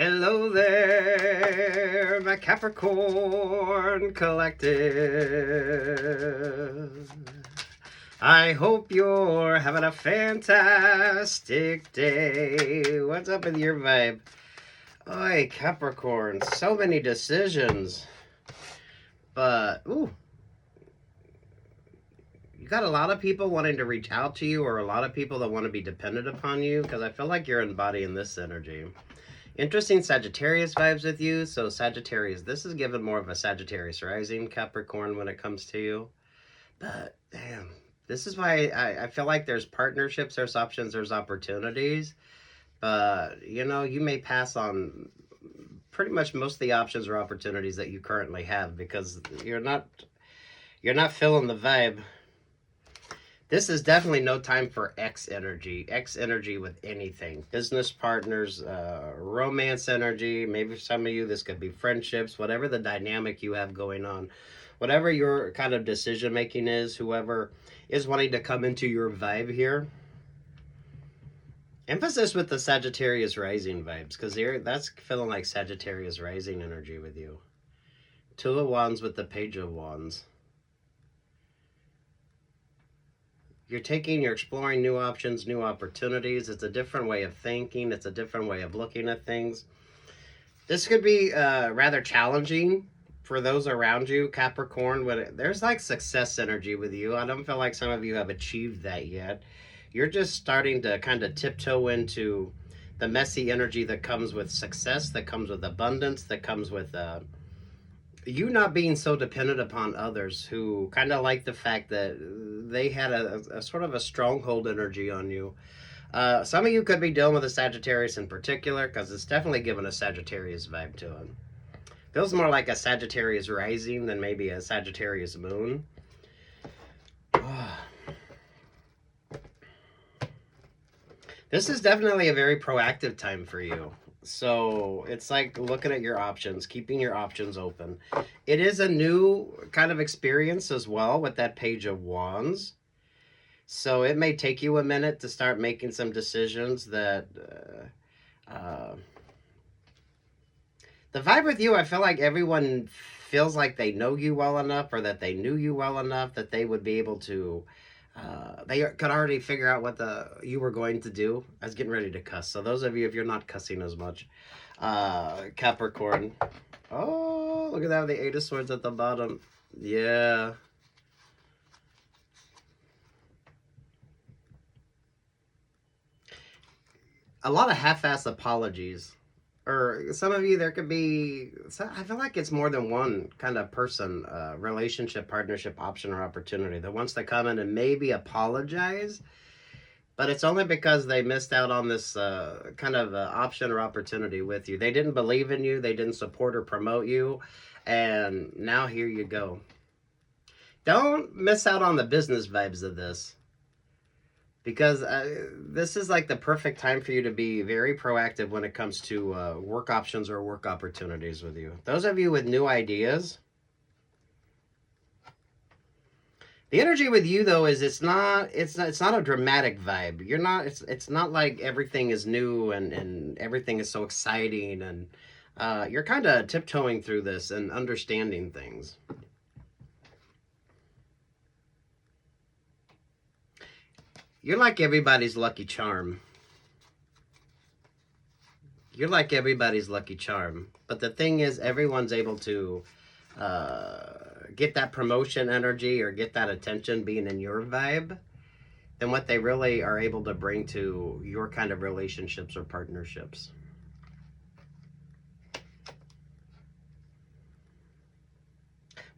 Hello there, my Capricorn collective. I hope you're having a fantastic day. What's up with your vibe? Oi, Capricorn, so many decisions. But, ooh, you got a lot of people wanting to reach out to you, or a lot of people that want to be dependent upon you, because I feel like you're embodying this energy. Interesting Sagittarius vibes with you. So Sagittarius, this is given more of a Sagittarius rising Capricorn when it comes to you. But damn, this is why I feel like there's partnerships, there's options, there's opportunities. But you know, you may pass on pretty much most of the options or opportunities that you currently have because you're not feeling the vibe. This is definitely no time for X energy with anything. Business partners, romance energy, maybe for some of you, this could be friendships, whatever the dynamic you have going on. Whatever your kind of decision making is, whoever is wanting to come into your vibe here. Emphasis with the Sagittarius rising vibes, because that's feeling like Sagittarius rising energy with you. Two of Wands with the Page of Wands. You're exploring new options, new opportunities. It's a different way of thinking. It's a different way of looking at things. This could be rather challenging for those around you, Capricorn. There's like success energy with you. I don't feel like some of you have achieved that yet. You're just starting to kind of tiptoe into the messy energy that comes with success, that comes with abundance, that comes with you not being so dependent upon others who kind of like the fact that they had a sort of a stronghold energy on you. Some of you could be dealing with a Sagittarius in particular because it's definitely given a Sagittarius vibe to it. Feels more like a Sagittarius rising than maybe a Sagittarius moon. This is definitely a very proactive time for you. So it's like looking at your options, keeping your options open. It is a new kind of experience as well with that Page of Wands. So it may take you a minute to start making some decisions that the vibe with you, I feel like everyone feels like they know you well enough or that they knew you well enough that they would be able to they could already figure out what you were going to do. I was getting ready to cuss. So those of you, if you're not cussing as much, Capricorn. Oh, look at that, the Eight of Swords at the bottom. Yeah. A lot of half-ass apologies. Or some of you, there could be, I feel like it's more than one kind of person, relationship, partnership, option, or opportunity that wants to come in and maybe apologize, but it's only because they missed out on this kind of option or opportunity with you. They didn't believe in you, they didn't support or promote you, and now here you go. Don't miss out on the business vibes of this. Because this is like the perfect time for you to be very proactive when it comes to work options or work opportunities with you. Those of you with new ideas, the energy with you though is it's not a dramatic vibe. You're not it's not like everything is new and everything is so exciting, and you're kind of tiptoeing through this and understanding things. You're like everybody's lucky charm. You're like everybody's lucky charm. But the thing is, everyone's able to get that promotion energy or get that attention being in your vibe than what they really are able to bring to your kind of relationships or partnerships.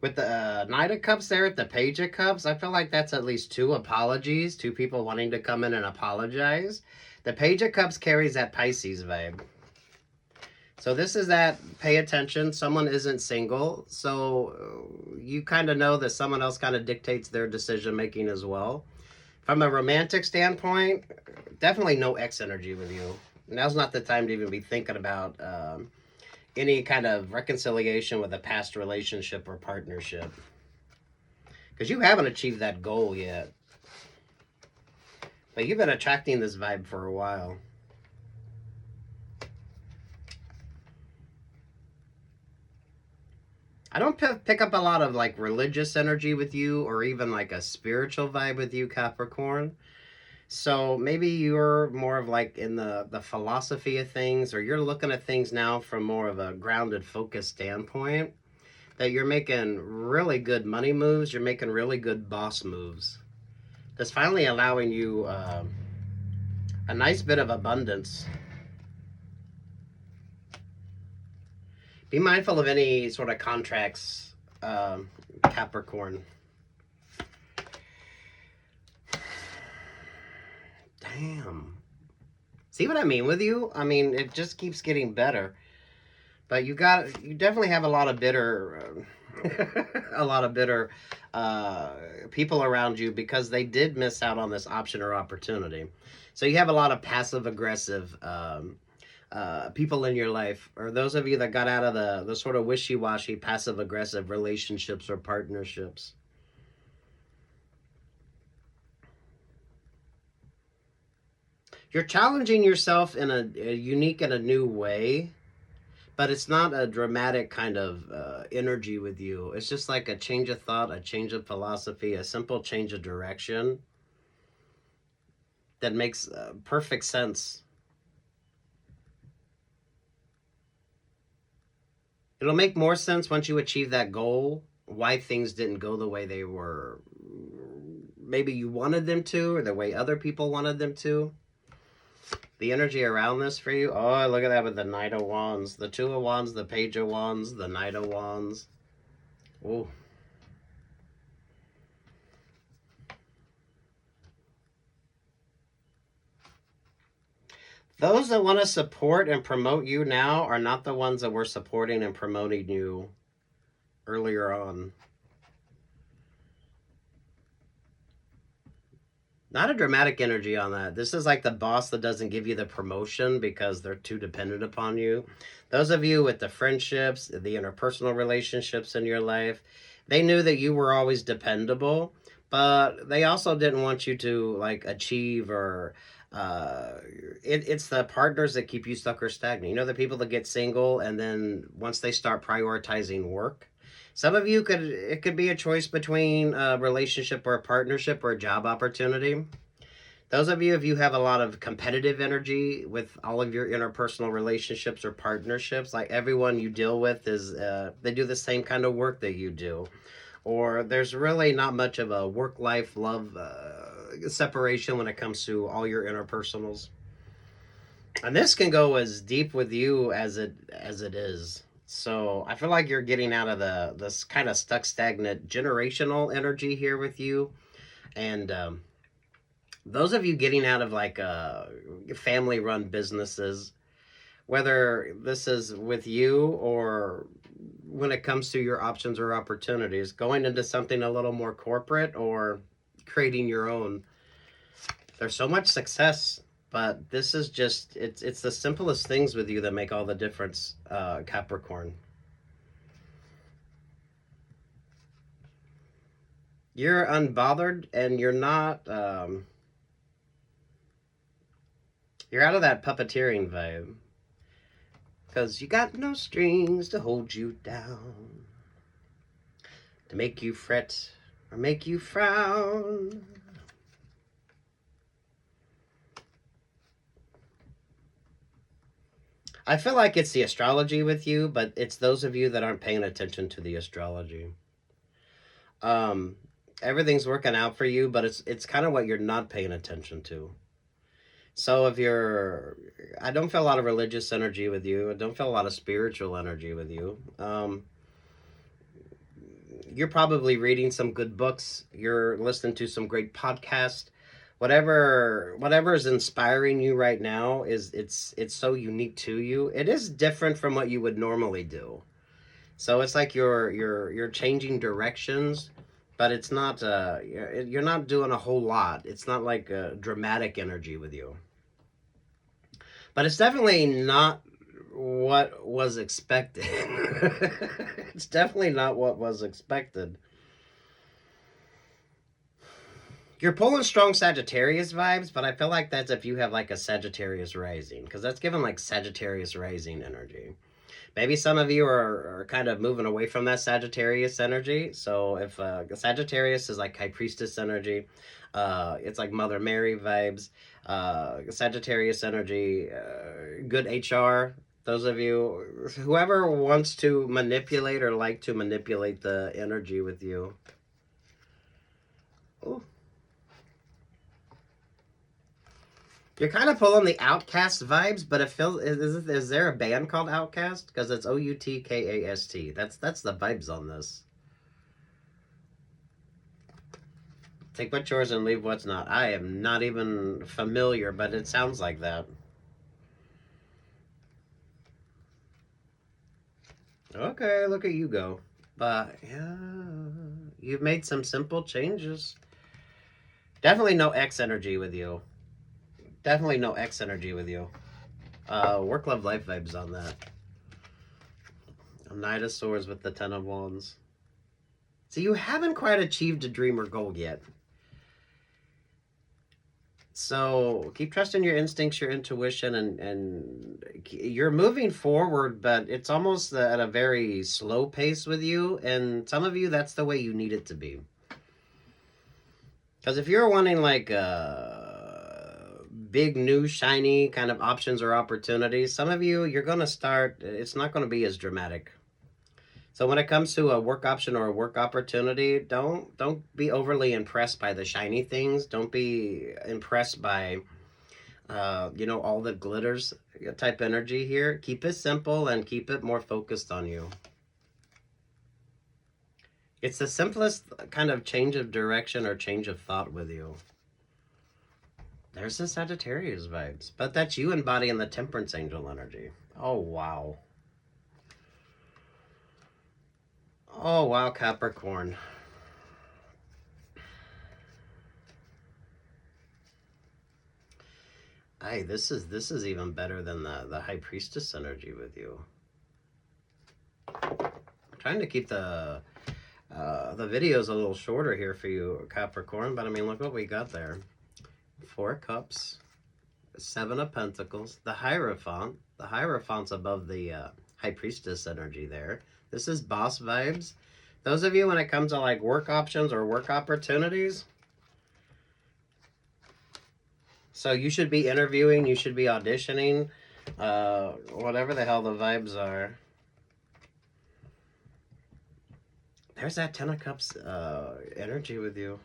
With the Knight of Cups there at the Page of Cups, I feel like that's at least two apologies, two people wanting to come in and apologize. The Page of Cups carries that Pisces vibe. So this is that pay attention. Someone isn't single. So you kind of know that someone else kind of dictates their decision making as well. From a romantic standpoint, definitely no X energy with you. Now's not the time to even be thinking about any kind of reconciliation with a past relationship or partnership. Because you haven't achieved that goal yet. But you've been attracting this vibe for a while. I don't pick up a lot of like religious energy with you or even like a spiritual vibe with you, Capricorn. So maybe you're more of like in the philosophy of things, or you're looking at things now from more of a grounded, focused standpoint. That you're making really good money moves, you're making really good boss moves. That's finally allowing you a nice bit of abundance. Be mindful of any sort of contracts, Capricorn. Damn. See what I mean with you? I mean, it just keeps getting better. But you definitely have a lot of bitter, a lot of bitter people around you because they did miss out on this option or opportunity. So you have a lot of passive aggressive people in your life, or those of you that got out of the sort of wishy-washy passive aggressive relationships or partnerships. You're challenging yourself in a unique and a new way, but it's not a dramatic kind of energy with you. It's just like a change of thought, a change of philosophy, a simple change of direction that makes perfect sense. It'll make more sense once you achieve that goal, why things didn't go the way they were, maybe you wanted them to, or the way other people wanted them to. The energy around this for you. Oh, look at that with the Knight of Wands. The Two of Wands, the Page of Wands, the Knight of Wands. Oh. Those that want to support and promote you now are not the ones that were supporting and promoting you earlier on. Not a dramatic energy on that. This is like the boss that doesn't give you the promotion because they're too dependent upon you. Those of you with the friendships, the interpersonal relationships in your life, they knew that you were always dependable, but they also didn't want you to like achieve or it's the partners that keep you stuck or stagnant. You know, the people that get single and then once they start prioritizing work, some of you it could be a choice between a relationship or a partnership or a job opportunity. Those of you, if you have a lot of competitive energy with all of your interpersonal relationships or partnerships, like everyone you deal with is, they do the same kind of work that you do. Or there's really not much of a work-life love separation when it comes to all your interpersonals. And this can go as deep with you as it is. So I feel like you're getting out of this kind of stuck, stagnant generational energy here with you. And those of you getting out of like family-run businesses, whether this is with you or when it comes to your options or opportunities, going into something a little more corporate or creating your own. There's so much success, but this is just, it's the simplest things with you that make all the difference, Capricorn. You're unbothered and you're not, you're out of that puppeteering vibe. Because you got no strings to hold you down, to make you fret or make you frown. I feel like it's the astrology with you, but it's those of you that aren't paying attention to the astrology. Everything's working out for you, but it's kind of what you're not paying attention to. So if I don't feel a lot of religious energy with you. I don't feel a lot of spiritual energy with you. You're probably reading some good books. You're listening to some great podcasts. Whatever is inspiring you right now it's so unique to you. It is different from what you would normally do. So it's like you're changing directions, but it's not you're not doing a whole lot. It's not like a dramatic energy with you. But it's definitely not what was expected. It's definitely not what was expected. You're pulling strong Sagittarius vibes, but I feel like that's if you have like a Sagittarius rising, because that's given like Sagittarius rising energy. Maybe some of you are kind of moving away from that Sagittarius energy. So if Sagittarius is like High Priestess energy, it's like Mother Mary vibes. Sagittarius energy, good HR. Those of you, whoever wants to manipulate or like to manipulate the energy with you. Ooh. You're kind of pulling the Outcast vibes, but it feels is there a band called Outcast? Because it's Outkast. That's the vibes on this. Take what's yours and leave what's not. I am not even familiar, but it sounds like that. Okay, look at you go. But yeah, you've made some simple changes. Definitely no X energy with you. Definitely no X energy with you. Work, love, life vibes on that. A Knight of Swords with the Ten of Wands. So you haven't quite achieved a dream or goal yet. So keep trusting your instincts, your intuition, and you're moving forward, but it's almost at a very slow pace with you. And some of you, that's the way you need it to be. Because if you're wanting like big, new, shiny kind of options or opportunities, some of you, you're going to start, it's not going to be as dramatic. So when it comes to a work option or a work opportunity, don't be overly impressed by the shiny things. Don't be impressed by, all the glitters type energy here. Keep it simple and keep it more focused on you. It's the simplest kind of change of direction or change of thought with you. There's the Sagittarius vibes, but that's you embodying the Temperance Angel energy. Oh, wow. Oh, wow, Capricorn. Hey, this is even better than the High Priestess energy with you. I'm trying to keep the videos a little shorter here for you, Capricorn, but I mean, look what we got there. 4 Cups, 7 of Pentacles, the Hierophant. The Hierophant's above the High Priestess energy there. This is boss vibes. Those of you, when it comes to like work options or work opportunities, so you should be interviewing, you should be auditioning, whatever the hell the vibes are. There's that 10 of Cups energy with you.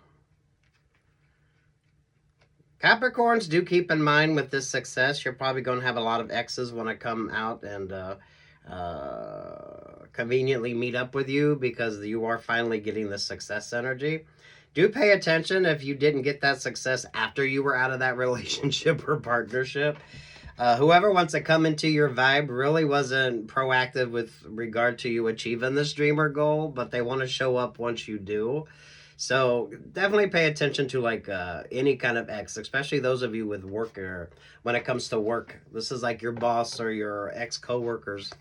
Capricorns, do keep in mind with this success, you're probably going to have a lot of exes when I come out and conveniently meet up with you because you are finally getting the success energy. Do pay attention if you didn't get that success after you were out of that relationship or partnership. Whoever wants to come into your vibe really wasn't proactive with regard to you achieving this dream or goal, but they want to show up once you do. So definitely pay attention to like any kind of ex, especially those of you with work or when it comes to work. This is like your boss or your ex co-workers.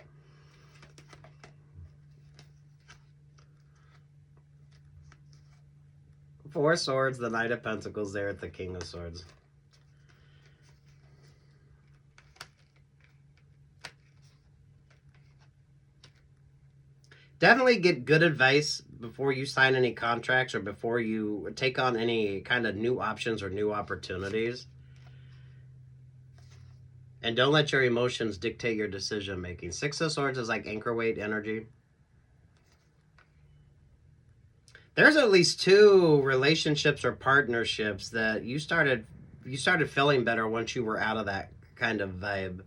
Four Swords, the Knight of Pentacles there at the King of Swords. Definitely get good advice before you sign any contracts or before you take on any kind of new options or new opportunities. And don't let your emotions dictate your decision making. 6 of Swords is like anchor weight energy. There's at least 2 relationships or partnerships that you started feeling better once you were out of that kind of vibe.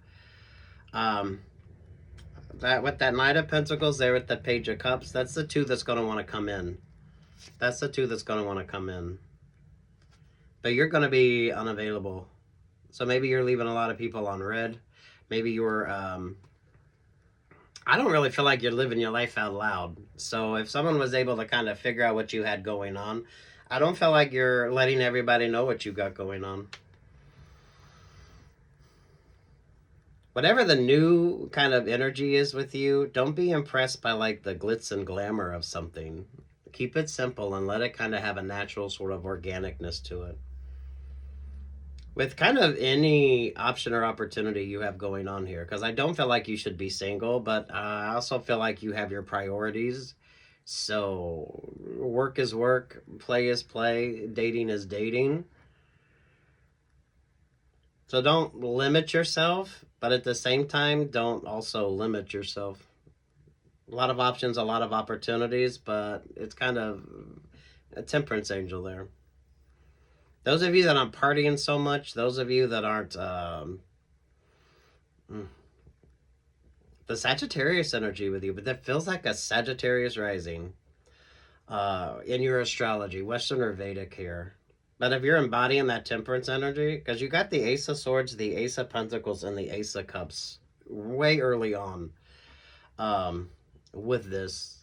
That with that Knight of Pentacles there with the Page of Cups, that's the 2 that's going to want to come in. That's the 2 that's going to want to come in. But you're going to be unavailable. So maybe you're leaving a lot of people on red. Maybe you're I don't really feel like you're living your life out loud. So if someone was able to kind of figure out what you had going on, I don't feel like you're letting everybody know what you got going on. Whatever the new kind of energy is with you, don't be impressed by like the glitz and glamour of something. Keep it simple and let it kind of have a natural sort of organicness to it. with kind of any option or opportunity you have going on here, because I don't feel like you should be single, but I also feel like you have your priorities. So work is work, play is play, dating is dating. So don't limit yourself, but at the same time, don't also limit yourself. A lot of options, a lot of opportunities, but it's kind of a temperance angel there. Those of you that aren't partying so much, those of you that aren't the Sagittarius energy with you, but that feels like a Sagittarius rising in your astrology, Western or Vedic here. But if you're embodying that temperance energy, because you got the Ace of Swords, the Ace of Pentacles, and the Ace of Cups way early on with this.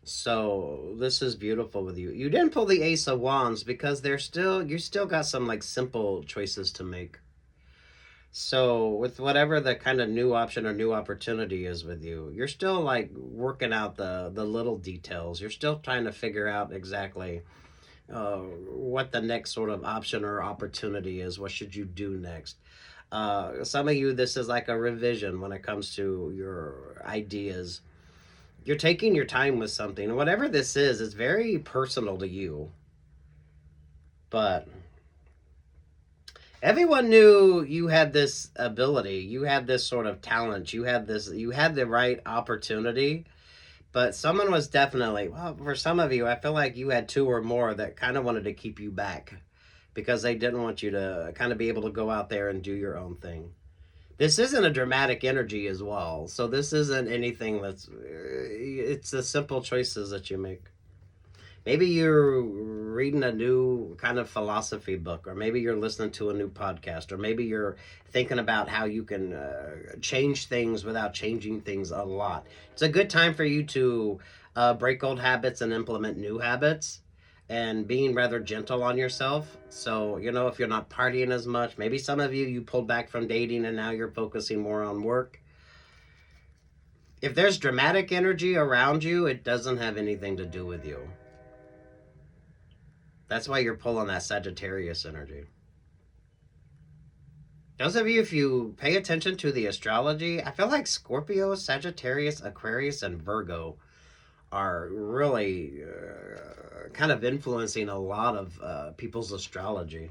So this is beautiful with you. You didn't pull the Ace of Wands because you still got some like simple choices to make. So with whatever the kind of new option or new opportunity is with you, you're still like working out the little details. You're still trying to figure out exactly what the next sort of option or opportunity is. What should you do next? Some of you, this is like a revision when it comes to your ideas. You're taking your time with something. Whatever this is, it's very personal to you. But everyone knew you had this ability, you had this sort of talent, you had the right opportunity. But someone was definitely, well, for some of you, I feel like you had two or more that kind of wanted to keep you back because they didn't want you to kind of be able to go out there and do your own thing. This isn't a dramatic energy as well. So this isn't anything it's the simple choices that you make. Maybe you're reading a new kind of philosophy book, or maybe you're listening to a new podcast, or maybe you're thinking about how you can change things without changing things a lot. It's a good time for you to break old habits and implement new habits and being rather gentle on yourself. So, if you're not partying as much, maybe some of you pulled back from dating and now you're focusing more on work. If there's dramatic energy around you, it doesn't have anything to do with you. That's why you're pulling that Sagittarius energy. Those of you, if you pay attention to the astrology, I feel like Scorpio, Sagittarius, Aquarius, and Virgo are really kind of influencing a lot of people's astrology.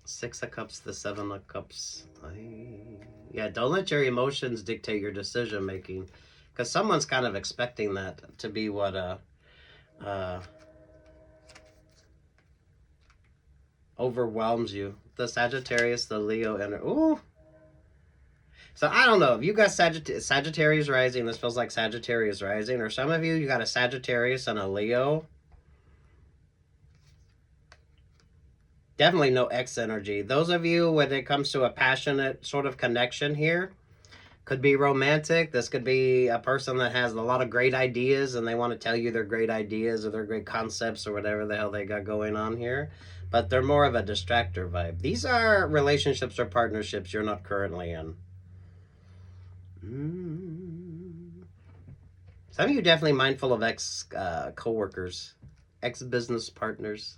Six of Cups, the Seven of Cups. Yeah, don't let your emotions dictate your decision making, because someone's kind of expecting that to be what overwhelms you. The Sagittarius, the Leo, and ooh. So I don't know if you got Sagittarius rising. This feels like Sagittarius rising, or some of you got a Sagittarius and a Leo. Definitely no X energy. Those of you, when it comes to a passionate sort of connection here, could be romantic. This could be a person that has a lot of great ideas and they want to tell you their great ideas or their great concepts or whatever the hell they got going on here. But they're more of a distractor vibe. These are relationships or partnerships you're not currently in. Some of you definitely mindful of ex co-workers, ex-business partners.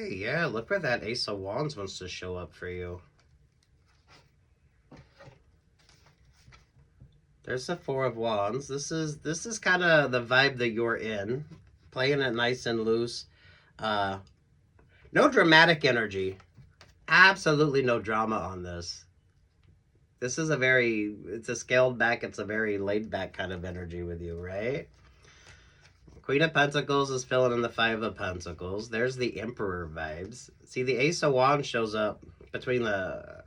Yeah, look where that Ace of Wands wants to show up for you. There's the Four of Wands. This is kind of the vibe that you're in. Playing it nice and loose. No dramatic energy. Absolutely no drama on this. This is it's a scaled back, it's a very laid back kind of energy with you, right? Queen of Pentacles is filling in the Five of Pentacles. There's the Emperor vibes. See, the Ace of Wands shows up between the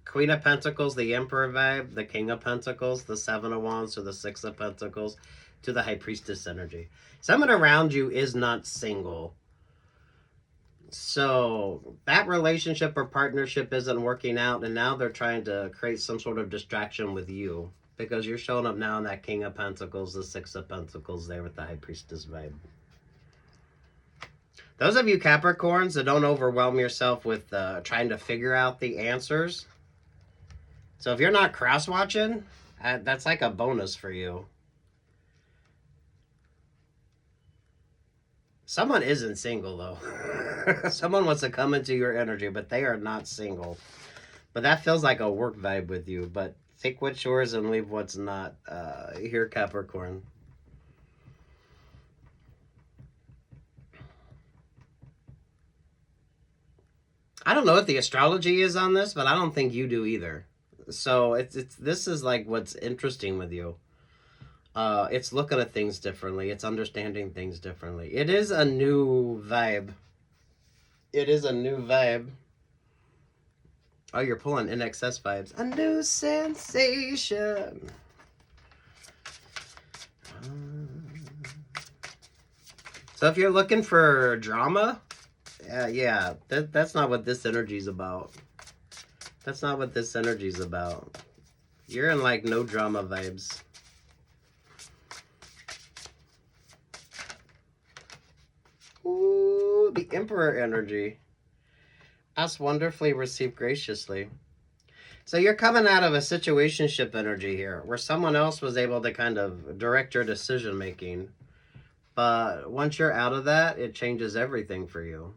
Queen of Pentacles, the Emperor vibe, the King of Pentacles, the Seven of Wands, to the Six of Pentacles, to the High Priestess energy. Someone around you is not single. So that relationship or partnership isn't working out, and now they're trying to create some sort of distraction with you because you're showing up now in that King of Pentacles, the Six of Pentacles there with the High Priestess vibe. Those of you Capricorns that don't overwhelm yourself with trying to figure out the answers. So if you're not cross-watching, that's like a bonus for you. Someone isn't single, though. Someone wants to come into your energy, but they are not single. But that feels like a work vibe with you. But take what's yours and leave what's not here, Capricorn. I don't know what the astrology is on this, but I don't think you do either. So this is like what's interesting with you. It's looking at things differently. It's understanding things differently. It is a new vibe. It is a new vibe. Oh, you're pulling NXS vibes. A new sensation. So if you're looking for drama, yeah, that's not what this energy's about. That's not what this energy's about. You're in like no drama vibes. Ooh, the Emperor energy. Ask wonderfully, receive graciously. So you're coming out of a situationship energy here, where someone else was able to kind of direct your decision making. But once you're out of that, it changes everything for you.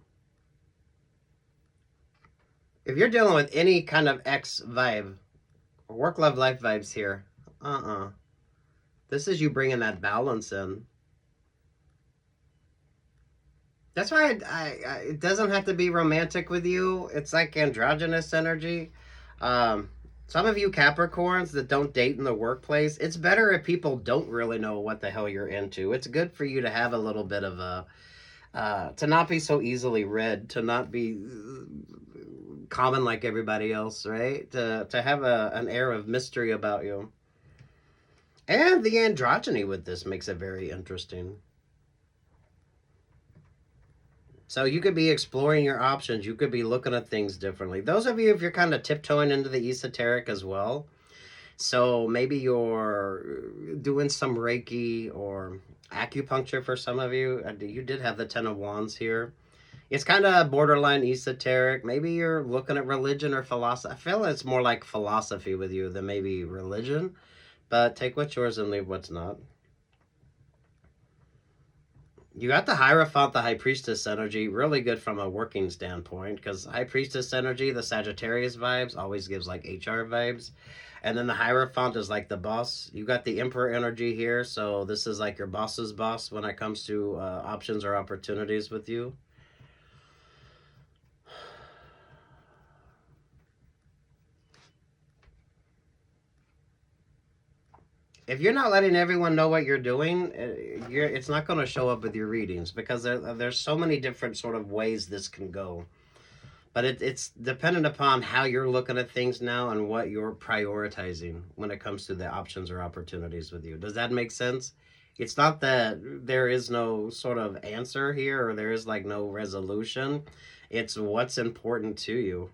If you're dealing with any kind of X vibe, work, love, life vibes here, this is you bringing that balance in. That's why it doesn't have to be romantic with you. It's like androgynous energy. Some of you Capricorns that don't date in the workplace, it's better if people don't really know what the hell you're into. It's good for you to have a little bit of a, to not be so easily read, to not be common like everybody else, right? To have an air of mystery about you. And the androgyny with this makes it very interesting. So you could be exploring your options. You could be looking at things differently. Those of you, if you're kind of tiptoeing into the esoteric as well, so maybe you're doing some Reiki or acupuncture for some of you. You did have the Ten of Wands here. It's kind of borderline esoteric. Maybe you're looking at religion or philosophy. I feel it's more like philosophy with you than maybe religion. But take what's yours and leave what's not. You got the Hierophant, the High Priestess energy, really good from a working standpoint, because High Priestess energy, the Sagittarius vibes, always gives like HR vibes. And then the Hierophant is like the boss. You got the Emperor energy here, so this is like your boss's boss when it comes to options or opportunities with you. If you're not letting everyone know what you're doing, it's not going to show up with your readings, because there's so many different sort of ways this can go. But it's dependent upon how you're looking at things now and what you're prioritizing when it comes to the options or opportunities with you. Does that make sense? It's not that there is no sort of answer here or there is like no resolution. It's what's important to you.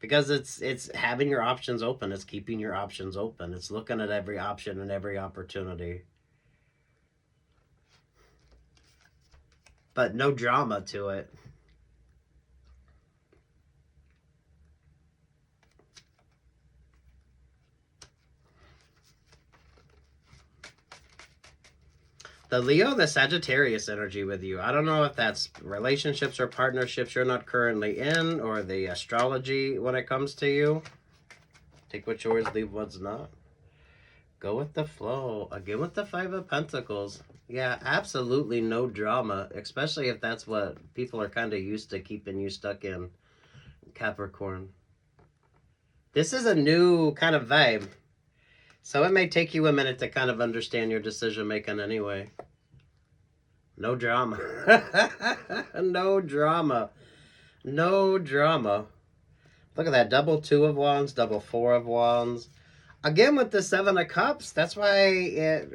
Because it's having your options open. It's keeping your options open. It's looking at every option and every opportunity. But no drama to it. The Leo, the Sagittarius energy with you. I don't know if that's relationships or partnerships you're not currently in, or the astrology when it comes to you. Take what's yours, leave what's not. Go with the flow. Again with the Five of Pentacles. Yeah, absolutely no drama, especially if that's what people are kind of used to keeping you stuck in, Capricorn. This is a new kind of vibe. So it may take you a minute to kind of understand your decision making anyway. No drama. No drama. No drama. Look at that. Double Two of Wands, double Four of Wands. Again with the Seven of Cups. That's why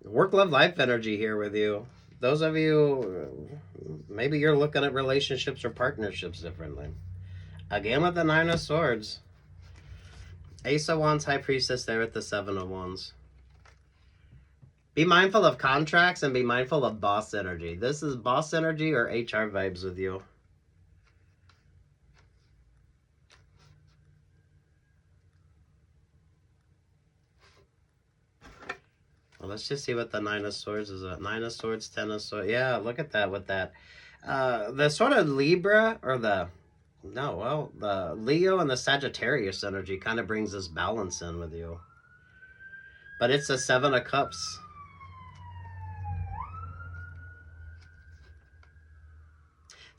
work, love, life energy here with you. Those of you, maybe you're looking at relationships or partnerships differently. Again with the Nine of Swords. Ace of Wands, High Priestess there with the Seven of Wands. Be mindful of contracts and be mindful of boss energy. This is boss energy or HR vibes with you. Well, let's just see what the Nine of Swords is. Nine of Swords, Ten of Swords. Yeah, look at that with that. The sort of Libra or the Leo and the Sagittarius energy kind of brings this balance in with you. But it's a Seven of Cups.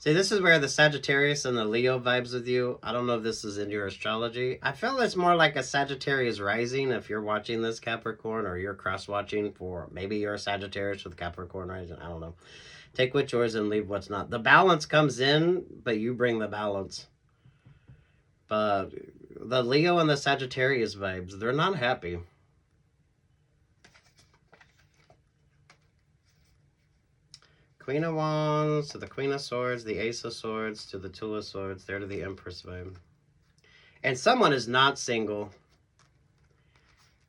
See, this is where the Sagittarius and the Leo vibes with you. I don't know if this is in your astrology. I feel it's more like a Sagittarius rising if you're watching this, Capricorn, or you're cross-watching for, maybe you're a Sagittarius with Capricorn rising. I don't know. Take what's yours and leave what's not. The balance comes in, but you bring the balance. But the Leo and the Sagittarius vibes, they're not happy. Queen of Wands to the Queen of Swords, the Ace of Swords to the Two of Swords, there to the Empress vibe. And someone is not single.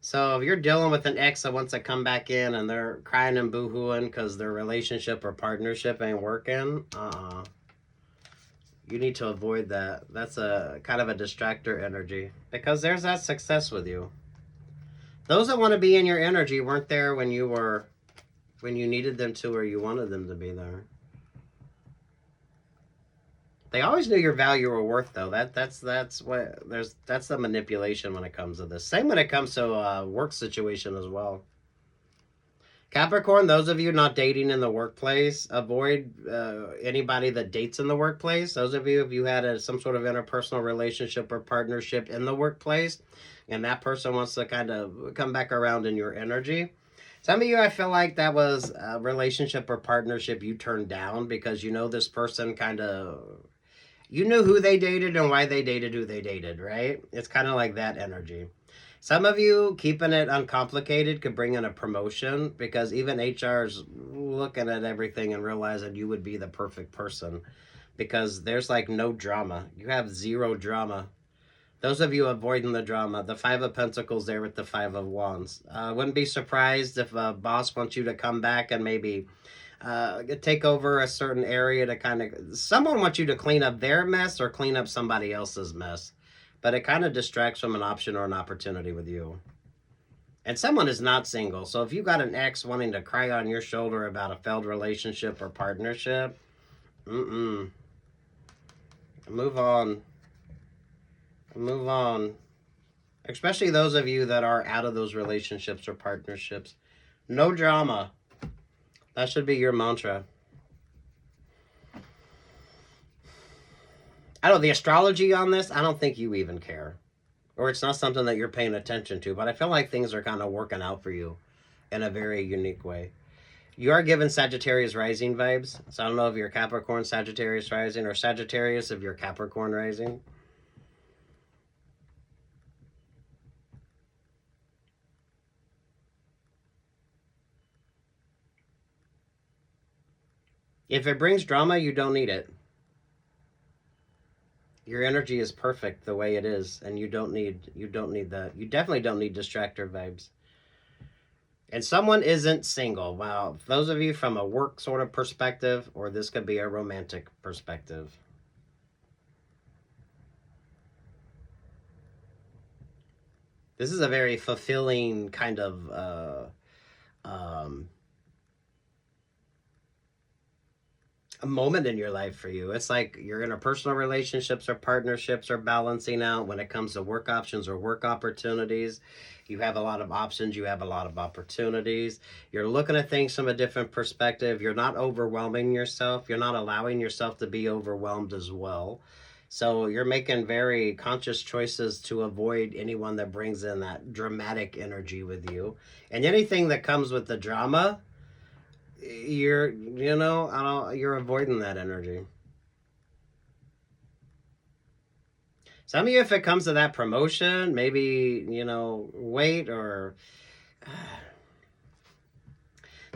So if you're dealing with an ex that wants to come back in and they're crying and boo-hooing because their relationship or partnership ain't working, you need to avoid that. That's a kind of a distractor energy because there's that success with you. Those that want to be in your energy weren't there when you needed them to or you wanted them to be there. They always knew your value or worth, though. That's the manipulation when it comes to this. Same when it comes to a work situation as well. Capricorn, those of you not dating in the workplace, avoid anybody that dates in the workplace. Those of you, if you had some sort of interpersonal relationship or partnership in the workplace, and that person wants to kind of come back around in your energy. Some of you, I feel like that was a relationship or partnership you turned down because you know this person kind of, you knew who they dated and why they dated who they dated, right? It's kind of like that energy. Some of you, keeping it uncomplicated could bring in a promotion because even HR's looking at everything and realizing you would be the perfect person because there's like no drama. You have zero drama. Those of you avoiding the drama, the Five of Pentacles there with the Five of Wands. Wouldn't be surprised if a boss wants you to come back and maybe take over a certain area to kind of, someone wants you to clean up their mess or clean up somebody else's mess. But it kind of distracts from an option or an opportunity with you. And someone is not single. So if you got an ex wanting to cry on your shoulder about a failed relationship or partnership, move on. Move on. Especially those of you that are out of those relationships or partnerships. No drama. That should be your mantra. I don't know, the astrology on this, I don't think you even care. Or it's not something that you're paying attention to. But I feel like things are kind of working out for you in a very unique way. You are given Sagittarius rising vibes. So I don't know if you're Capricorn, Sagittarius rising, or Sagittarius if you're Capricorn rising. If it brings drama, you don't need it. Your energy is perfect the way it is, and you don't need that. You definitely don't need distractor vibes. And someone isn't single. Wow. Those of you from a work sort of perspective, or this could be a romantic perspective. This is a very fulfilling kind of a moment in your life for you. It's like your interpersonal relationships or partnerships are balancing out when it comes to work options or work opportunities. You have a lot of options. You have a lot of opportunities. You're looking at things from a different perspective. You're not overwhelming yourself. You're not allowing yourself to be overwhelmed as well. So you're making very conscious choices to avoid anyone that brings in that dramatic energy with you. And anything that comes with the drama, you're avoiding that energy. Some of you, if it comes to that promotion, maybe, wait, or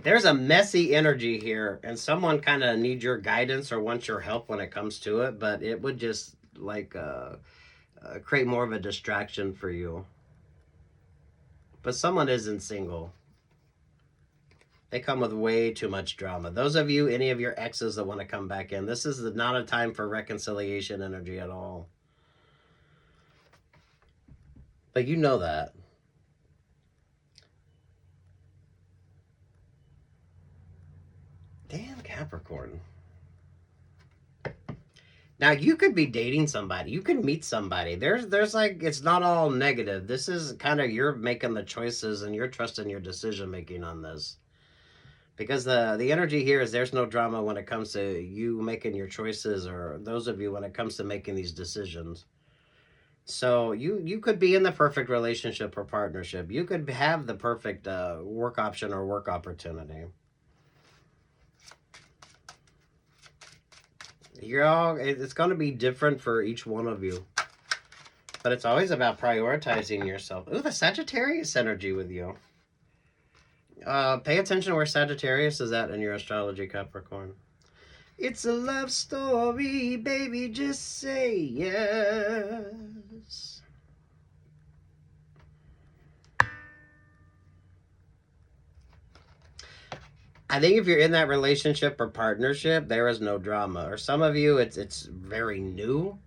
there's a messy energy here and someone kind of needs your guidance or wants your help when it comes to it, but it would just like create more of a distraction for you. But someone isn't single. They come with way too much drama. Those of you, any of your exes that want to come back in, this is not a time for reconciliation energy at all. But you know that. Damn Capricorn. Now you could be dating somebody. You could meet somebody. There's like, it's not all negative. This is kind of, you're making the choices and you're trusting your decision making on this. Because the energy here is there's no drama when it comes to you making your choices, or those of you when it comes to making these decisions. So you could be in the perfect relationship or partnership. You could have the perfect work option or work opportunity. It's going to be different for each one of you. But it's always about prioritizing yourself. Ooh, the Sagittarius energy with you. Pay attention to where Sagittarius is at in your astrology, Capricorn. It's a love story, baby, just say yes. I think if you're in that relationship or partnership, there is no drama. Or some of you, it's very new.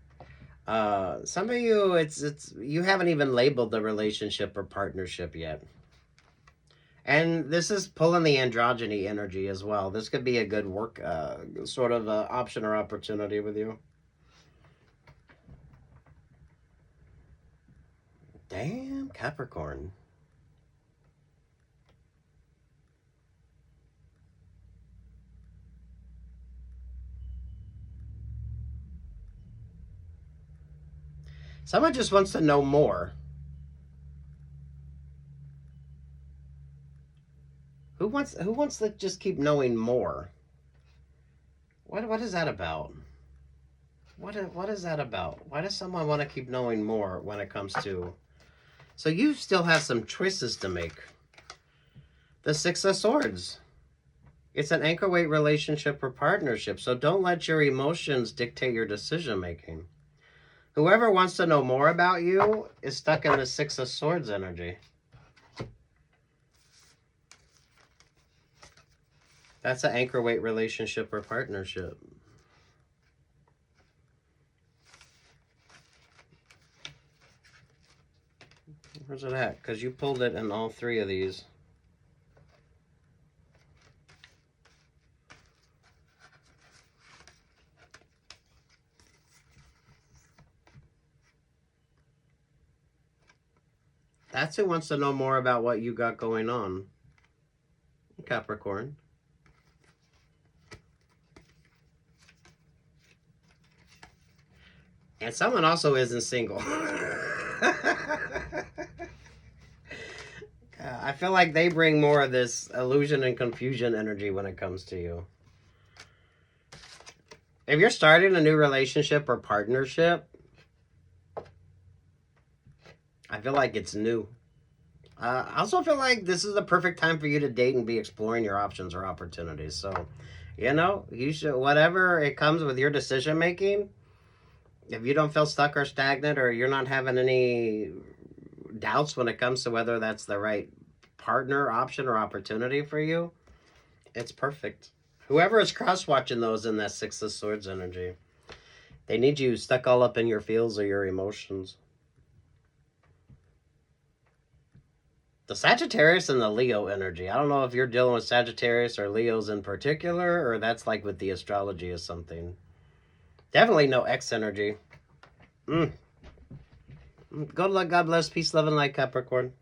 Some of you, it's you haven't even labeled the relationship or partnership yet. And this is pulling the androgyny energy as well. This could be a good work sort of option or opportunity with you. Damn, Capricorn. Someone just wants to know more. Who wants to just keep knowing more? What is that about? What is that about? Why does someone want to keep knowing more when it comes to... So you still have some choices to make. The Six of Swords. It's an anchor weight relationship or partnership, so don't let your emotions dictate your decision making. Whoever wants to know more about you is stuck in the Six of Swords energy. That's an anchor weight relationship or partnership. Where's it at? Because you pulled it in all three of these. That's who wants to know more about what you got going on, Capricorn. And someone also isn't single. I feel like they bring more of this illusion and confusion energy when it comes to you. If you're starting a new relationship or partnership, I feel like it's new. I also feel like this is the perfect time for you to date and be exploring your options or opportunities. So, you know, you should, whatever it comes with your decision making, if you don't feel stuck or stagnant, or you're not having any doubts when it comes to whether that's the right partner, option, or opportunity for you, it's perfect. Whoever is cross-watching those in that Six of Swords energy, they need you stuck all up in your feels or your emotions. The Sagittarius and the Leo energy. I don't know if you're dealing with Sagittarius or Leos in particular, or that's like with the astrology or something. Definitely no X energy. Good luck, God bless, peace, love, and light, Capricorn.